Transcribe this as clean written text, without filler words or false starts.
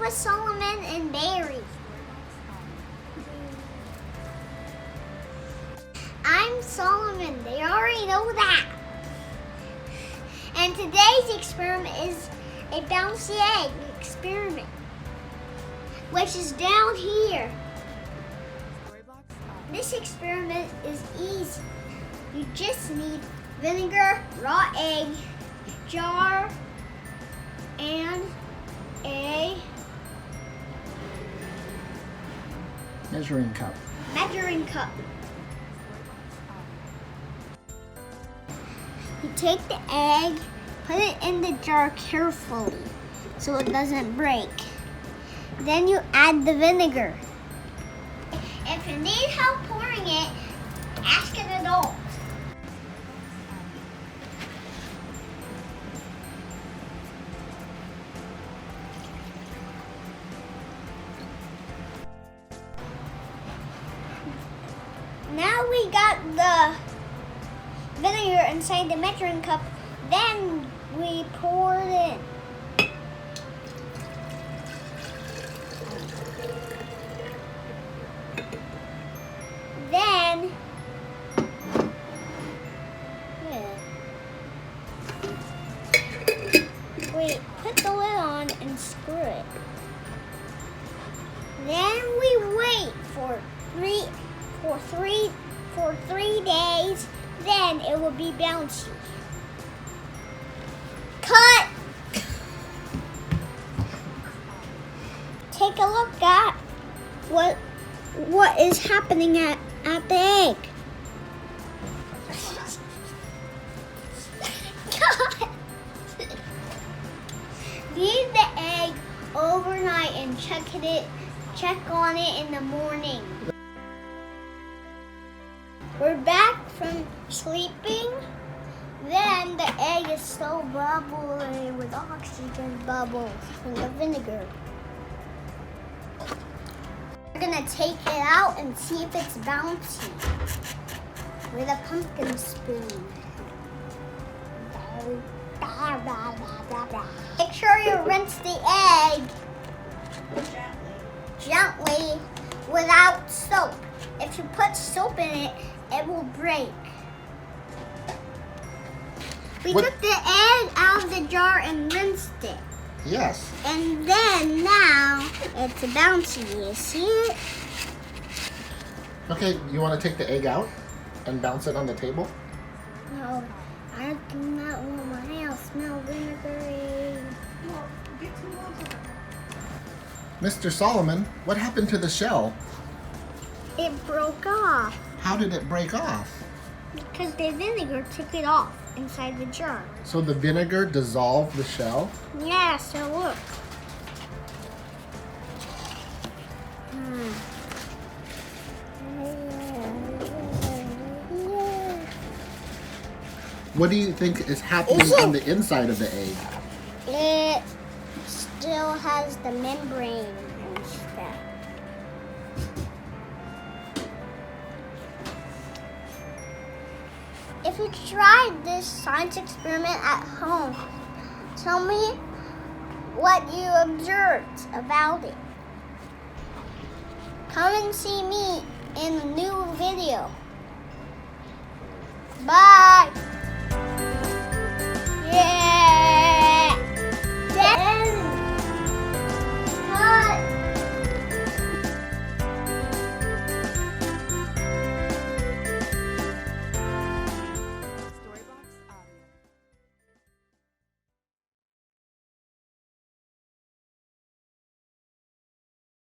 with Solomon and Barry. I'm Solomon. They already know that. And today's experiment is a bouncy egg experiment, which is down here. This experiment is easy. You just need vinegar, raw egg, jar, and a measuring cup. You take the egg, put it in the jar carefully so it doesn't break. Then you add the vinegar. If you need help pouring it, ask an adult. Now we got the vinegar inside the measuring cup, then we pour it in. Then we put the lid on and screw it. Then we wait for three days. Then it will be bouncy. Cut! Take a look at what is happening at the egg. Leave the egg overnight and check on it in the morning. We're back from sleeping. Then the egg is still bubbling with oxygen bubbles from the vinegar. We're gonna take it out and see if it's bouncy with a pumpkin spoon. Make sure you rinse the egg gently without soap. If you put soap in it, it will break. We took the egg out of the jar and rinsed it. Yes. And then now it's bouncy. You see it? Okay, you want to take the egg out and bounce it on the table? No, I do not want my house smell vinegary. Mr. Solomon, what happened to the shell? It broke off. How did it break off? Because the vinegar took it off inside the jar. So the vinegar dissolved the shell? Yeah, so look. What do you think is happening on the inside of the egg? It still has the membrane and stuff. If you tried this science experiment at home, tell me what you observed about it. Come and see me in a new video. Bye!